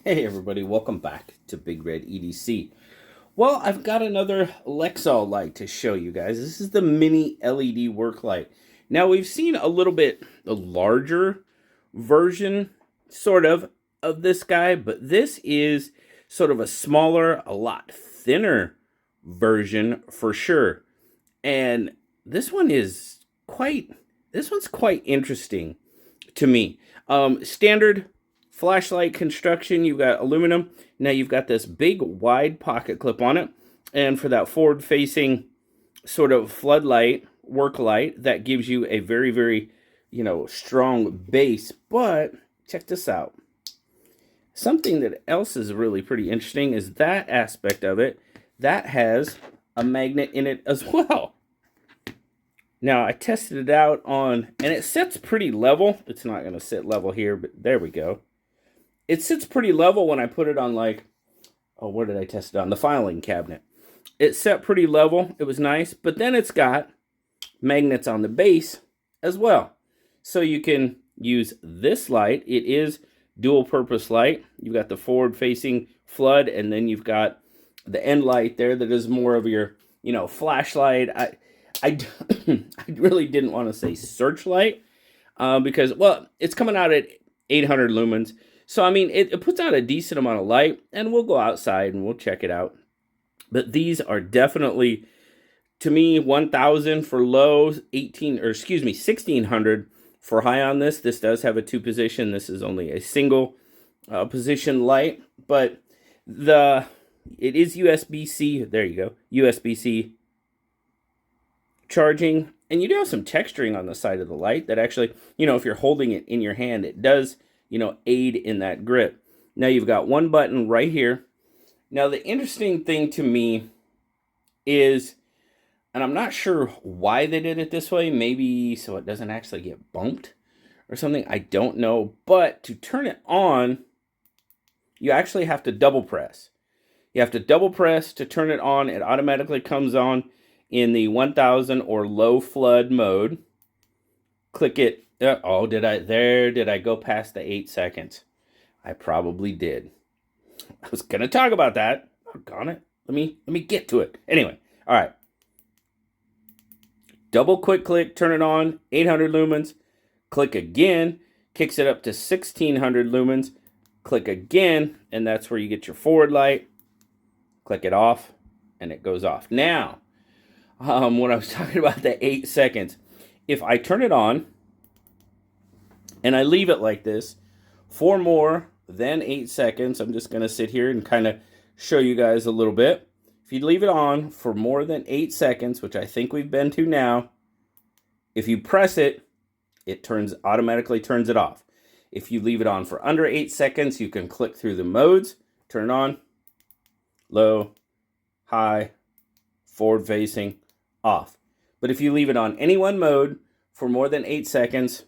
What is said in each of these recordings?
Hey everybody, welcome back to BigRedEDC. Well, I've got another Lexall light to show you guys. This is the mini LED work light. Now we've seen a little bit a larger version, sort of this guy, but this is sort of a smaller, a lot thinner version for sure. And this one is this one's quite interesting to me. Standard flashlight construction, you've got aluminum. Now you've got this big wide pocket clip on it. And for that forward facing sort of floodlight, work light, that gives you a very, very, strong base. But check this out. Something that else is really pretty interesting is that aspect of it. That has a magnet in it as well. Now, I tested it out on, and it sits pretty level. It's not going to sit level here, but there we go. It sits pretty level when I put it on, like, oh, where did I test it on? The filing cabinet. It set pretty level. It was nice, but then it's got magnets on the base as well. So you can use this light. It is dual purpose light. You've got the forward facing flood, and then you've got the end light there that is more of your, flashlight. I really didn't want to say searchlight because, well, it's coming out at 800 lumens. So, I mean, it puts out a decent amount of light, and we'll go outside and we'll check it out. But these are definitely, to me, 1,000 for low, 1,600 for high on this. This does have a 2-position. This is only a single position light, but it is USB-C. There you go, USB-C charging, and you do have some texturing on the side of the light that actually, if you're holding it in your hand, it does, aid in that grip. Now you've got one button right here. Now the interesting thing to me is, and I'm not sure why they did it this way, maybe so it doesn't actually get bumped or something, I don't know, but to turn it on, you actually have to double press. You have to double press to turn it on. It automatically comes on in the 1000 or low flood mode. Click it. Oh, did I go past the 8 seconds? I probably did. I was going to talk about that. Doggone it. Let me get to it. Anyway, all right. Double quick click, turn it on, 800 lumens. Click again, kicks it up to 1600 lumens. Click again, and that's where you get your forward light. Click it off, and it goes off. Now, when I was talking about the 8 seconds, if I turn it on and I leave it like this for more than 8 seconds, I'm just going to sit here and kind of show you guys a little bit. If you leave it on for more than 8 seconds, which I think we've been to now, if you press it, it automatically turns it off. If you leave it on for under 8 seconds, you can click through the modes, turn it on, low, high, forward facing, off. But if you leave it on any one mode for more than 8 seconds,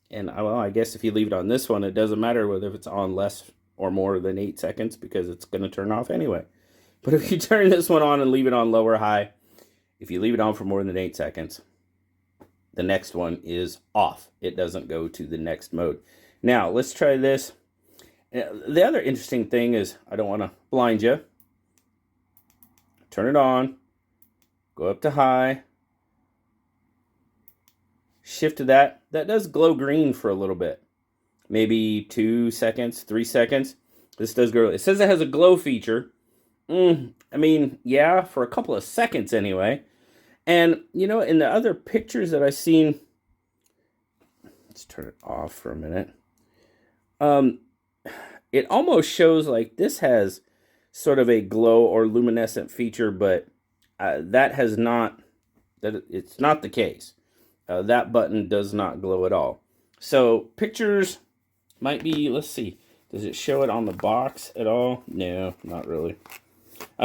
and well, I guess if you leave it on this one, it doesn't matter whether it's on less or more than 8 seconds because it's going to turn off anyway. But if you turn this one on and leave it on low or high, if you leave it on for more than 8 seconds, the next one is off. It doesn't go to the next mode. Now, let's try this. The other interesting thing is, I don't want to blind you. Turn it on. Go up to high. Shift to that. That does glow green for a little bit. Maybe 2 seconds, 3 seconds. This does glow. It says it has a glow feature. I mean, yeah, for a couple of seconds anyway. And, in the other pictures that I've seen, let's turn it off for a minute. It almost shows like this has sort of a glow or luminescent feature, but it's not the case. That button does not glow at all. So pictures might be, let's see, does it show it on the box at all? No, not really.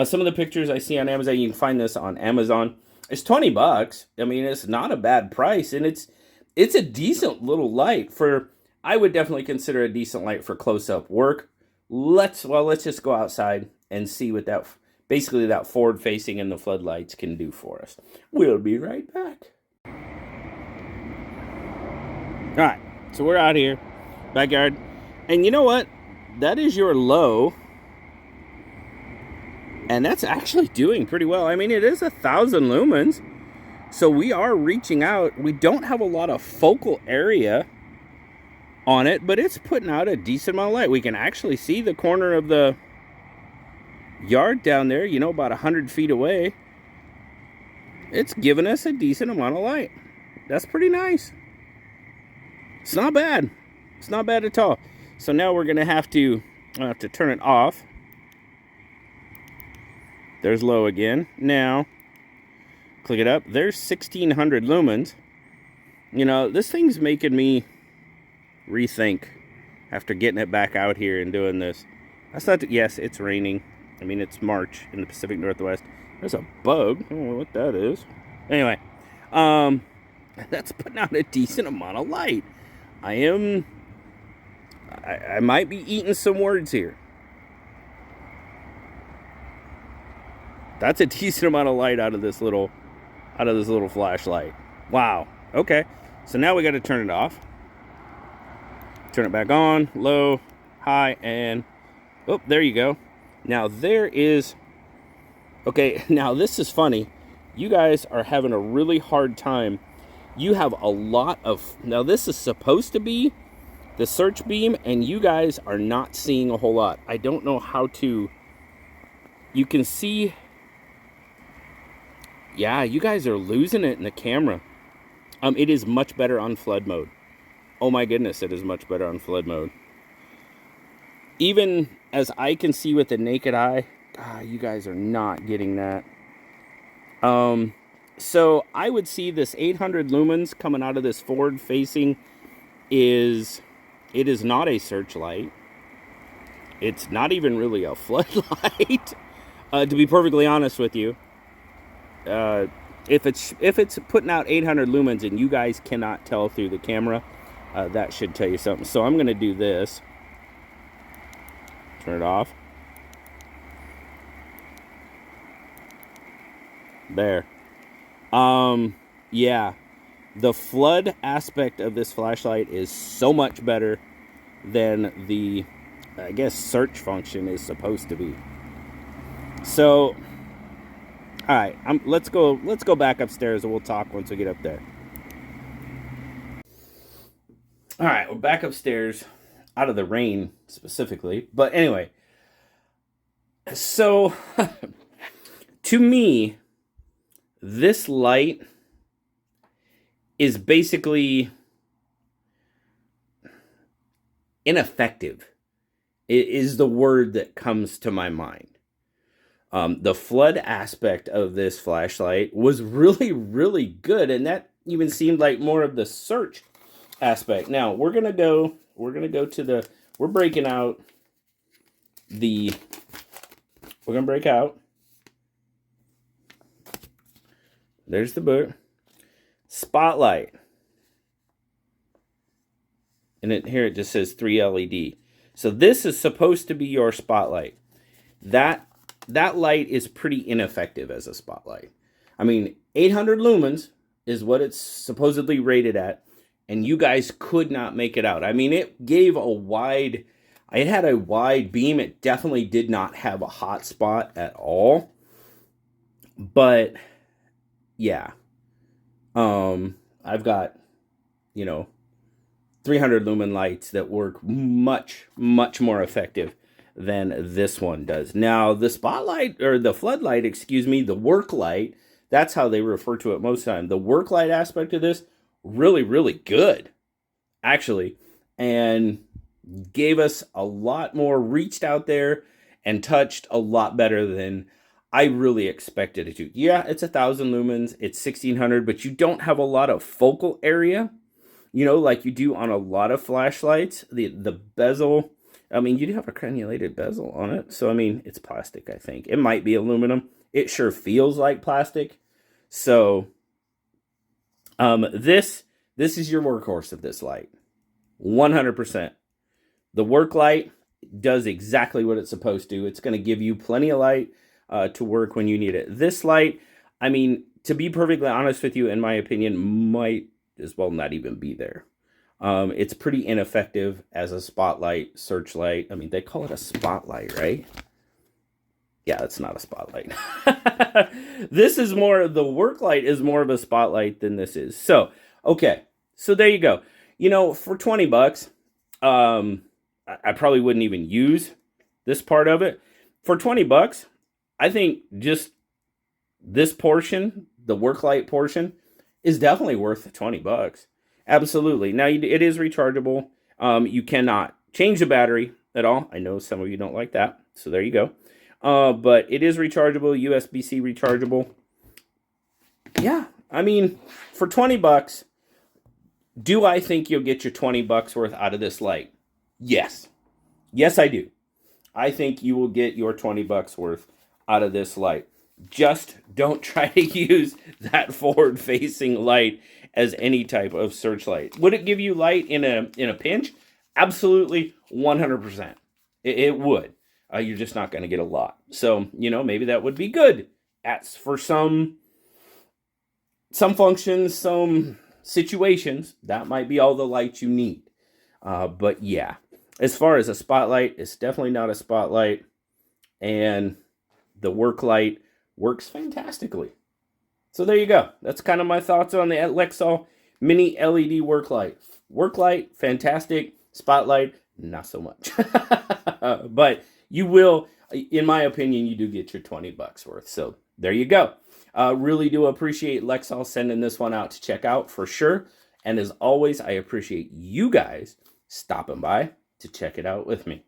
Some of the pictures I see on Amazon, you can find this on Amazon. It's $20. I mean, it's not a bad price, and it's a decent little light for, I would definitely consider a decent light for close-up work. Let's just go outside and see what that forward facing and the floodlights can do for us. We'll be right back. All right, so we're out here, backyard, and you know what? that is your low. And that's actually doing pretty well. I mean, it is 1,000 lumens. So we are reaching out. We don't have a lot of focal area on it, but it's putting out a decent amount of light. We can actually see the corner of the yard down there, you know, about 100 feet away. It's giving us a decent amount of light. That's pretty nice. It's not bad. It's not bad at all. So now we're going to have to turn it off. There's low again. Now, click it up. There's 1,600 lumens. You know, this thing's making me rethink after getting it back out here and doing this. That's not, yes, it's raining. I mean, it's March in the Pacific Northwest. There's a bug. I don't know what that is. Anyway, that's putting out a decent amount of light. I might be eating some words here. That's a decent amount of light out of this little flashlight. Wow. Okay. So now we got to turn it off. Turn it back on, low, high, and oh, there you go. Now there is, okay, now this is funny. You guys are having a really hard time. You have a lot of, now this is supposed to be the search beam, and you guys are not seeing a whole lot. I don't know how to, you can see, yeah, you guys are losing it in the camera. It is much better on flood mode. Oh my goodness, it is much better on flood mode. Even as I can see with the naked eye, you guys are not getting that. So I would see this 800 lumens coming out of this forward facing it is not a searchlight. It's not even really a floodlight. To be perfectly honest with you, if it's putting out 800 lumens and you guys cannot tell through the camera, that should tell you something. So I'm going to do this. Turn it off. There. Yeah. The flood aspect of this flashlight is so much better than the, I guess, search function is supposed to be. So, all right, let's go back upstairs and we'll talk once we get up there. All right, we're back upstairs, out of the rain specifically. But anyway, so to me, this light is basically ineffective. It is the word that comes to my mind. The flood aspect of this flashlight was really, really good, and that even seemed like more of the search aspect. Now we're gonna go to the, we're breaking out the, we're gonna break out, there's the boot, spotlight, and here it just says 3 LED. So this is supposed to be your spotlight. That light is pretty ineffective as a spotlight. I mean, 800 lumens is what it's supposedly rated at, and you guys could not make it out. I mean, it gave it had a wide beam. It definitely did not have a hot spot at all. But yeah, I've got, 300 lumen lights that work much, much more effective than this one does. Now, the spotlight, or the floodlight, excuse me, the work light, that's how they refer to it most of the time. The work light aspect of this, really, really good, actually, and gave us a lot more, reached out there and touched a lot better than I really expected it to. Yeah, it's 1,000 lumens, it's 1,600, but you don't have a lot of focal area, like you do on a lot of flashlights. The bezel, I mean, you do have a crenulated bezel on it. So, I mean, it's plastic, I think. It might be aluminum. It sure feels like plastic. So, this is your workhorse of this light. 100%. The work light does exactly what it's supposed to. It's going to give you plenty of light to work when you need it. This light, I mean, to be perfectly honest with you, in my opinion, might as well not even be there. It's pretty ineffective as a spotlight, searchlight. I mean, they call it a spotlight, right? Yeah, it's not a spotlight. This is more, the work light is more of a spotlight than this is. So, okay. So there you go. You know, for 20 bucks, I probably wouldn't even use this part of it. For 20 bucks, I think just this portion, the work light portion, is definitely worth the 20 bucks. Absolutely. Now, it is rechargeable. You cannot change the battery at all. I know some of you don't like that. So there you go. But it is rechargeable, USB-C rechargeable. Yeah, I mean, for 20 bucks, do I think you'll get your 20 bucks worth out of this light? Yes. Yes, I do. I think you will get your 20 bucks worth out of this light. Just don't try to use that forward-facing light as any type of searchlight. Would it give you light in a pinch? Absolutely, 100%. It would. You're just not going to get a lot. So, you know, maybe that would be good for some functions, some situations. That might be all the light you need. But yeah, as far as a spotlight, it's definitely not a spotlight. And the work light works fantastically. So there you go. That's kind of my thoughts on the Lexall Mini LED work light. Work light, fantastic. Spotlight, not so much. But you will, in my opinion, you do get your 20 bucks worth. So there you go. Really do appreciate Lexall sending this one out to check out for sure. And as always, I appreciate you guys stopping by to check it out with me.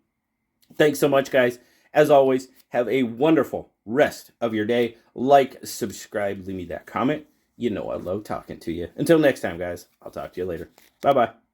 Thanks so much, guys. As always, have a wonderful rest of your day. Like, subscribe, leave me that comment. You know I love talking to you. Until next time, guys, I'll talk to you later. Bye-bye.